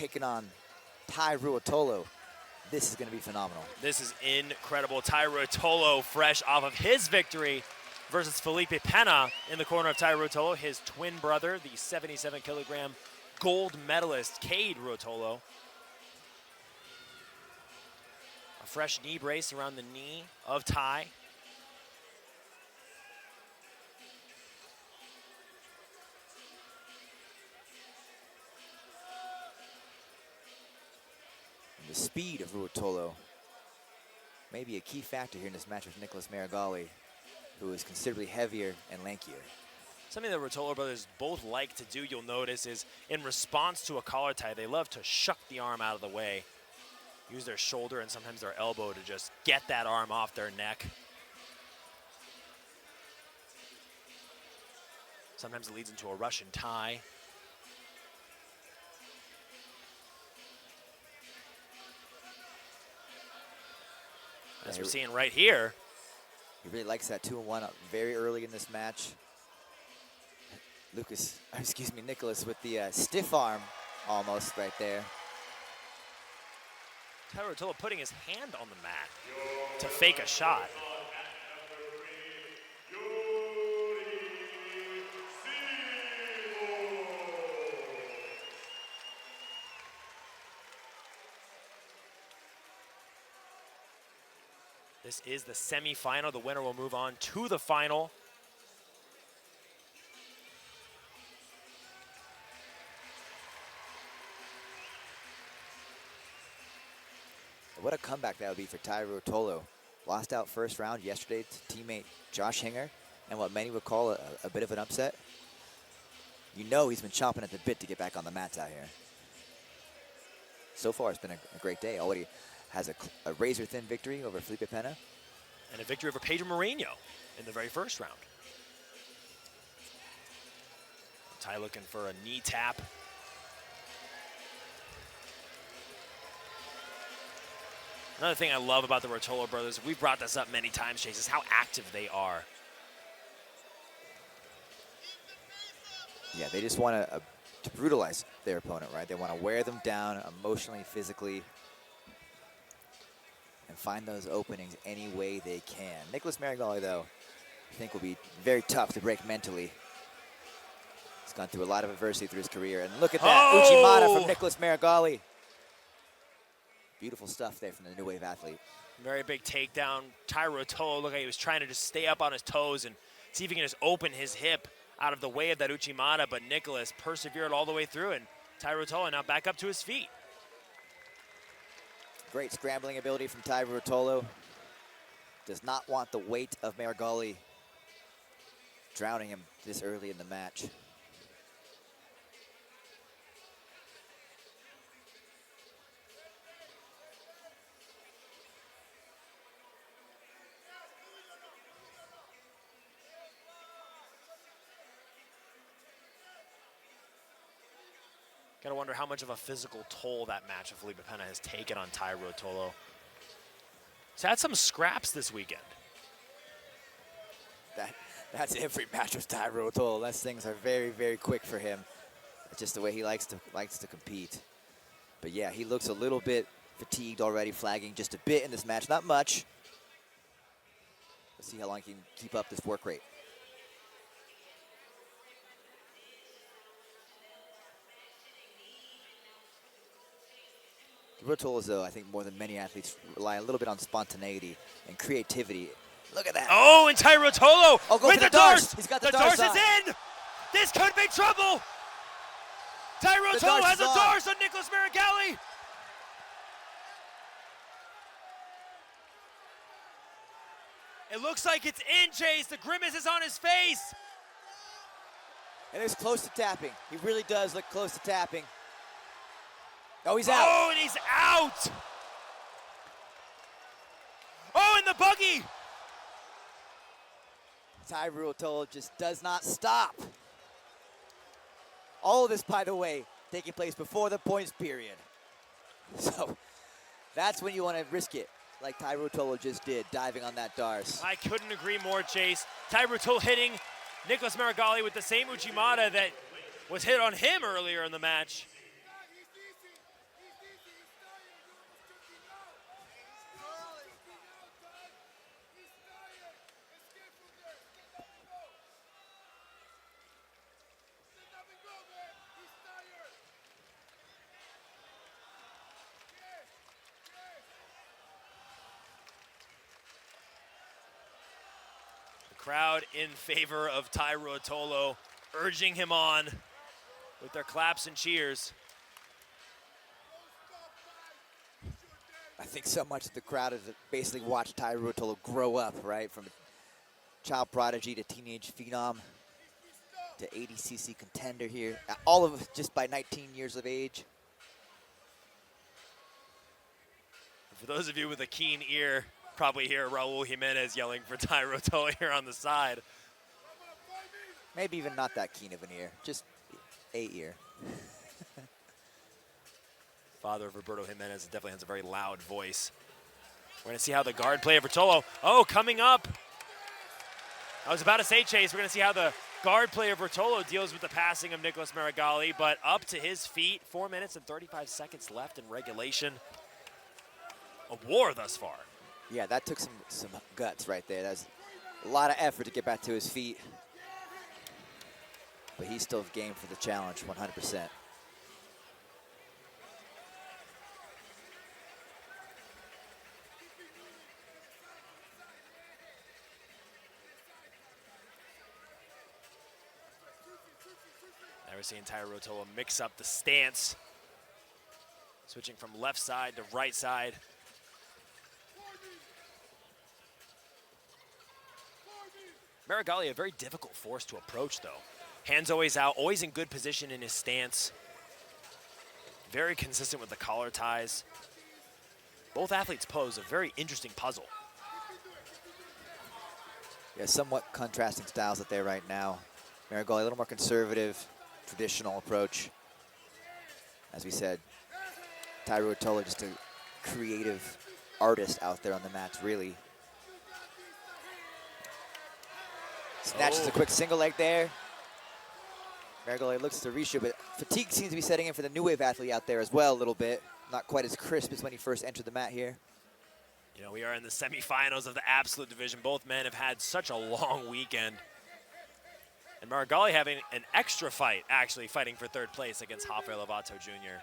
taking on Tye Ruotolo. This is going to be phenomenal. This is incredible. Tye Ruotolo fresh off of his victory versus Felipe Pena in the corner of Tye Ruotolo, his twin brother, the 77-kilogram gold medalist, Tye Ruotolo. A fresh knee brace around the knee of Tye. The speed of Ruotolo may be a key factor here in this match with Nicholas Meregali, who is considerably heavier and lankier. Something that Ruotolo brothers both like to do, you'll notice, is in response to a collar tie, they love to shuck the arm out of the way, use their shoulder and sometimes their elbow to just get that arm off their neck. Sometimes it leads into a Russian tie. As we're seeing right here. He really likes that 2-1 very early in this match. Nicholas with the stiff arm almost right there. Tye Ruotolo putting his hand on the mat to fake a shot. This is the semifinal. The winner will move on to the final. What a comeback that would be for Tye Ruotolo. Lost out first round yesterday to teammate Josh Hinger, and what many would call a bit of an upset. You know he's been chomping at the bit to get back on the mats out here. So far, it's been a great day. Already has a razor-thin victory over Felipe Pena. And a victory over Pedro Moreno in the very first round. Tye looking for a knee tap. Another thing I love about the Ruotolo brothers, we've brought this up many times, Chase, is how active they are. Yeah, they just want to brutalize their opponent, right? They want to wear them down emotionally, physically, and find those openings any way they can. Nicholas Meregali, though, I think will be very tough to break mentally. He's gone through a lot of adversity through his career. And look at that, Uchimata from Nicholas Meregali. Beautiful stuff there from the new wave athlete. Very big takedown. Tye Ruotolo looked like he was trying to just stay up on his toes and see if he can just open his hip out of the way of that Uchimata, but Nicholas persevered all the way through, and Tye Ruotolo now back up to his feet. Great scrambling ability from Tye Ruotolo. Does not want the weight of Meregali drowning him this early in the match. Gotta wonder how much of a physical toll that match of Felipe Pena has taken on Tye Ruotolo. He's had some scraps this weekend. That's every match with Tye Ruotolo. Those things are very, very quick for him. It's just the way he likes to compete. But yeah, he looks a little bit fatigued already, flagging just a bit in this match. Not much. Let's see how long he can keep up this work rate. Ruotolo, though, I think more than many athletes, rely a little bit on spontaneity and creativity. Look at that. Oh, and Tye Ruotolo with the darce. He's got the darce on. is in. This could be trouble. Tye Ruotolo has a darce on Nicholas Meregali. It looks like it's in, Chase. The grimace is on his face. And it's close to tapping. He really does look close to tapping. Oh, he's out. Oh, and he's out. Oh, and the buggy. Tye Ruotolo just does not stop. All of this, by the way, taking place before the points period. So that's when you want to risk it, like Tye Ruotolo just did, diving on that darce. I couldn't agree more, Chase. Tye Ruotolo hitting Nicholas Meregali with the same Uchimata that was hit on him earlier in the match. Crowd in favor of Tye Ruotolo, urging him on with their claps and cheers. I think so much of the crowd has basically watched Tye Ruotolo grow up, right? From a child prodigy to teenage phenom to ADCC contender here. All of it just by 19 years of age. For those of you with a keen ear, probably hear Raul Jimenez yelling for Tye Ruotolo here on the side. Maybe even not that keen of an ear, just a ear. Father of Roberto Jimenez definitely has a very loud voice. We're going to see how the guard play of Ruotolo. Oh, coming up. I was about to say, Chase, we're going to see how the guard play of Ruotolo deals with the passing of Nicholas Meregali, but up to his feet, 4 minutes and 35 seconds left in regulation. A war thus far. Yeah, that took some guts right there. That's a lot of effort to get back to his feet. But he's still game for the challenge, 100%. Now we're seeing Tye Ruotolo mix up the stance, switching from left side to right side. Meregali, a very difficult force to approach, though. Hands always out, always in good position in his stance. Very consistent with the collar ties. Both athletes pose a very interesting puzzle. Yeah, somewhat contrasting styles out there right now. Meregali a little more conservative, traditional approach. As we said, Tye Ruotolo just a creative artist out there on the mats, really. Snatches a quick single leg there. Meregali looks to reshoot, but fatigue seems to be setting in for the new wave athlete out there as well a little bit. Not quite as crisp as when he first entered the mat here. You know, we are in the semifinals of the Absolute Division. Both men have had such a long weekend. And Meregali having an extra fight, actually fighting for third place against Rafael Lovato Jr.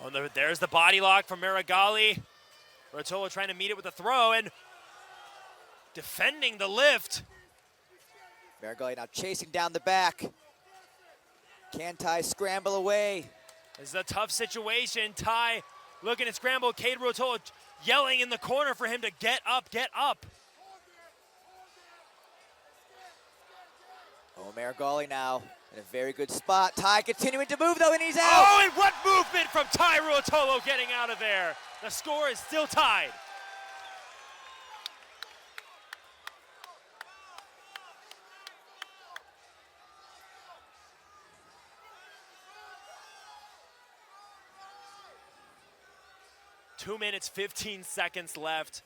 Oh, no, there's the body lock from Meregali. Ruotolo trying to meet it with a throw and defending the lift. Meregali now chasing down the back. Can Tye scramble away? This is a tough situation. Tye looking to scramble. Tye Ruotolo yelling in the corner for him to get up, get up. Oh, Meregali now in a very good spot. Tye continuing to move though, and he's out. Oh, and what movement from Tye Ruotolo getting out of there. The score is still tied. Two minutes, 15 seconds left.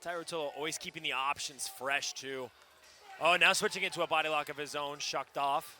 Tye Ruotolo always keeping the options fresh too. Oh, now switching into a body lock of his own, shucked off.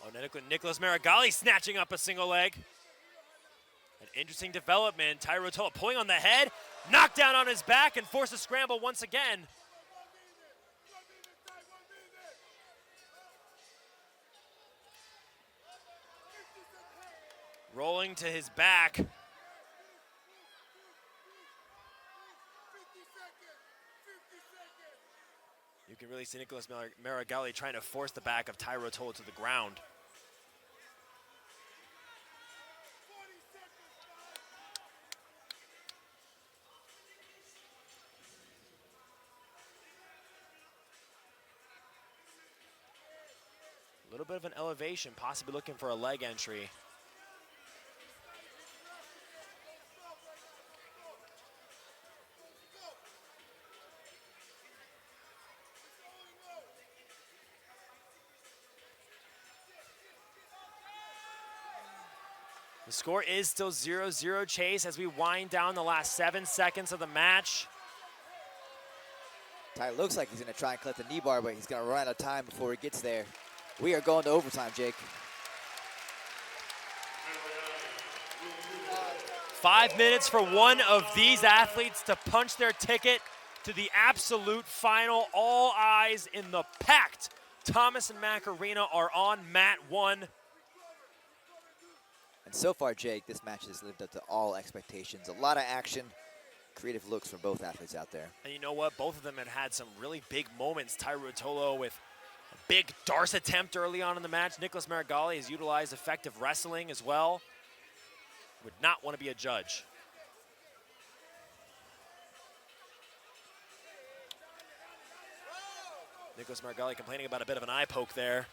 Oh, Nicholas Meregali snatching up a single leg. An interesting development. Tye Ruotolo pulling on the head, knocked down on his back, and forced a scramble once again. Rolling to his back. You can really see Nicholas Meregali trying to force the back of Tye Ruotolo to the ground. little bit of an elevation, possibly looking for a leg entry. The score is still 0-0 Chase as we wind down the last 7 seconds of the match. Tye looks like he's going to try and collect the knee bar, but he's going to run out of time before he gets there. We are going to overtime, Jake. 5 minutes for one of these athletes to punch their ticket to the absolute final. All eyes in the packed Thomas and Mack Arena are on mat 1. And so far, Jake, this match has lived up to all expectations. A lot of action, creative looks from both athletes out there. And you know what? Both of them had some really big moments. Tye Ruotolo with a big Darce attempt early on in the match. Nicholas Meregali has utilized effective wrestling as well. Would not want to be a judge. Nicholas Meregali complaining about a bit of an eye poke there.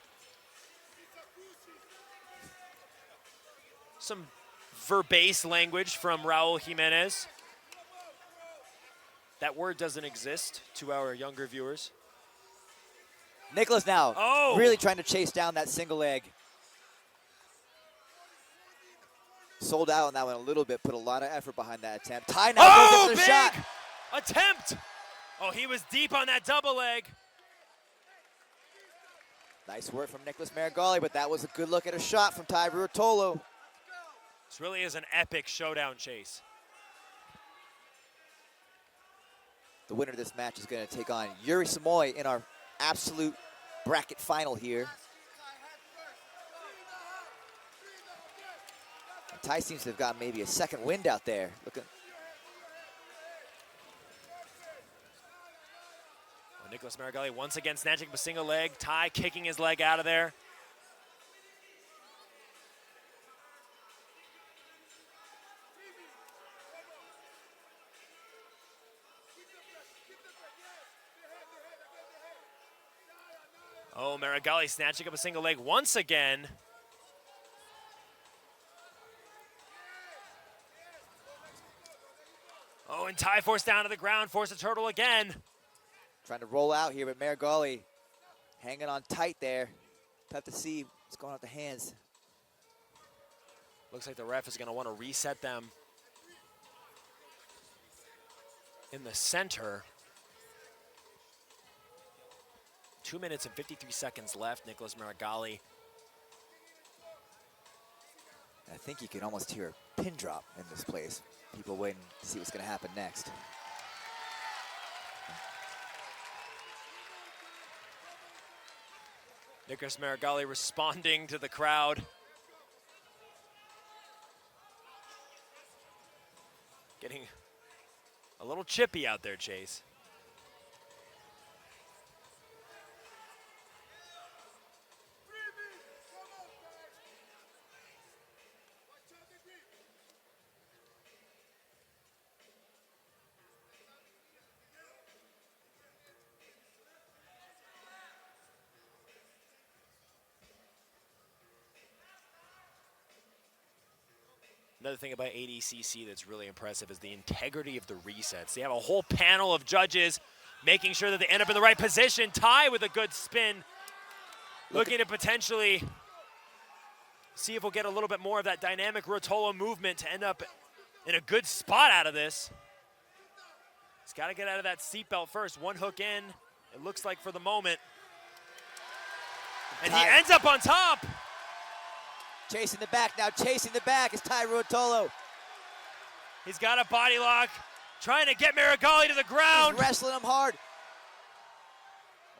Some verbose language from Raul Jimenez. That word doesn't exist to our younger viewers. Nicholas now really trying to chase down that single leg. Sold out on that one a little bit, put a lot of effort behind that attempt. Tye now goes in for the shot. Attempt. Oh, he was deep on that double leg. Nice work from Nicholas Meregali, but that was a good look at a shot from Tye Ruotolo. This really is an epic showdown, Chase. The winner of this match is going to take on Yuri Samoy in our absolute bracket final here. And Tye seems to have got maybe a second wind out there. Looking. Well, Nicholas Meregali once again snatching up a single leg. Tye kicking his leg out of there. Oh, Meregali snatching up a single leg once again. Oh, and Tye forced down to the ground, forced a turtle again. Trying to roll out here, but Meregali hanging on tight there. Have to see what's going on with the hands. Looks like the ref is going to want to reset them in the center. 2 minutes and 53 seconds left. Nicholas Meregali. I think you can almost hear a pin drop in this place. People waiting to see what's going to happen next. Nicholas Meregali responding to the crowd. Getting a little chippy out there, Chase. Another thing about ADCC that's really impressive is the integrity of the resets. They have a whole panel of judges making sure that they end up in the right position. Tye with a good spin, looking to potentially see if we'll get a little bit more of that dynamic Ruotolo movement to end up in a good spot out of this. He's got to get out of that seatbelt first. One hook in, it looks like for the moment. And he ends up on top. Chasing the back now, chasing the back is Tye Ruotolo. He's got a body lock, trying to get Meregali to the ground. He's wrestling him hard.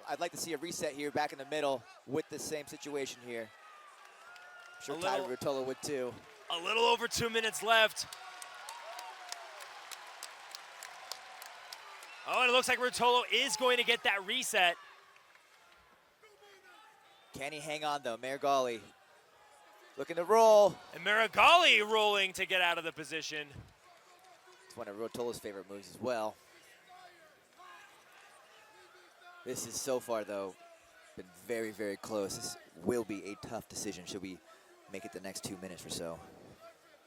I'd like to see a reset here back in the middle with the same situation here. I'm sure Tye Ruotolo would too. A little over 2 minutes left. Oh, and it looks like Ruotolo is going to get that reset. Can he hang on though? Meregali looking to roll. And Meregali rolling to get out of the position. It's one of Ruotolo's favorite moves as well. This is so far though been very, very close. This will be a tough decision should we make it the next 2 minutes or so.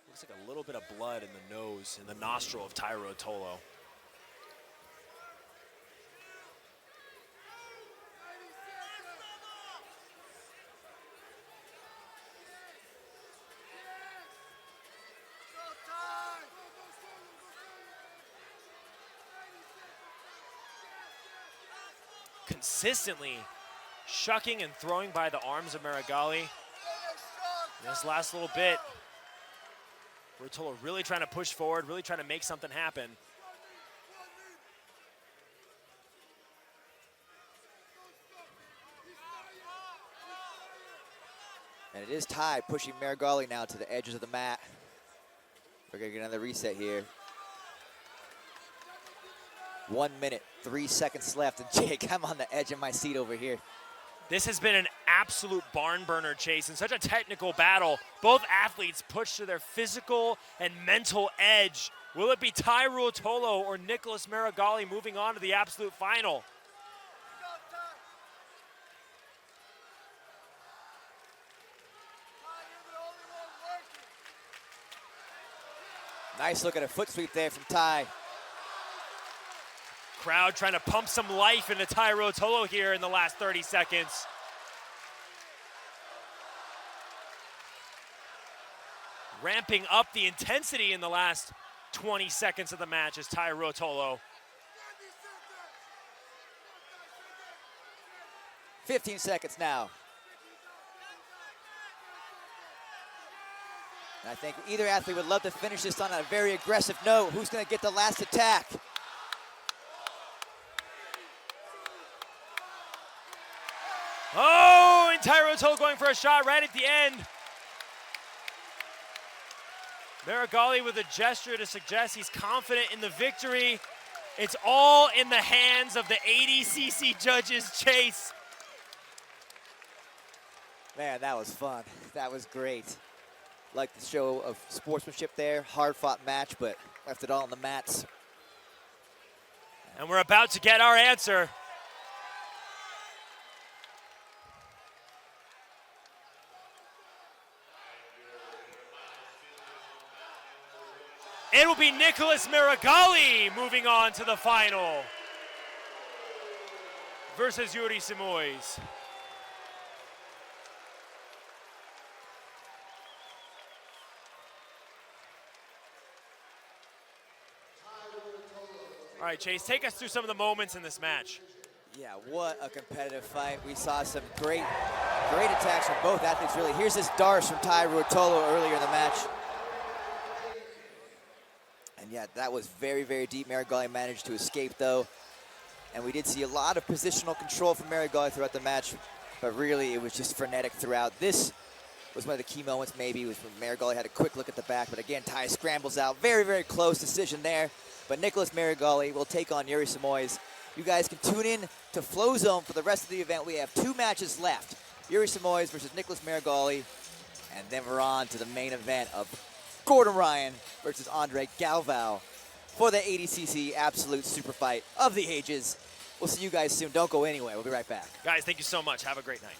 Looks like a little bit of blood in the nose, in the nostril of Tye Ruotolo. Consistently shucking and throwing by the arms of Meregali. This last little bit, Ruotolo really trying to push forward, really trying to make something happen. And it is Tye pushing Meregali now to the edges of the mat. We're gonna get another reset here. 1 minute, 3 seconds left, and Jake, I'm on the edge of my seat over here. This has been an absolute barn burner, Chase, and such a technical battle. Both athletes pushed to their physical and mental edge. Will it be Tye Ruotolo or Nicholas Meregali moving on to the absolute final? Nice look at a foot sweep there from Tye. Crowd trying to pump some life into Tye Ruotolo here in the last 30 seconds. Ramping up the intensity in the last 20 seconds of the match is Tye Ruotolo. 15 seconds now. And I think either athlete would love to finish this on a very aggressive note. Who's gonna get the last attack? Oh, and Tye Ruotolo going for a shot right at the end. Meregali with a gesture to suggest he's confident in the victory. It's all in the hands of the ADCC judges, Chase. Man, that was fun. That was great. Like the show of sportsmanship there. Hard fought match, but left it all on the mats. And we're about to get our answer. It will be Nicholas Meregali moving on to the final versus Yuri Simoes. All right, Chase, take us through some of the moments in this match. Yeah, what a competitive fight. We saw some great attacks from both athletes, really. Here's this darce from Tye Ruotolo earlier in the match. And yeah, that was very, very deep. Meregali managed to escape, though. And we did see a lot of positional control from Meregali throughout the match, but really it was just frenetic throughout. This was one of the key moments, maybe, was when Meregali had a quick look at the back, but again, Tye scrambles out. Very, very close decision there. But Nicholas Meregali will take on Yuri Simoes. You guys can tune in to FloZone for the rest of the event. We have 2 matches left. Yuri Simoes versus Nicholas Meregali. And then we're on to the main event of Gordon Ryan versus Andre Galvao for the ADCC Absolute Super Fight of the Ages. We'll see you guys soon. Don't go anywhere. We'll be right back. Guys, thank you so much. Have a great night.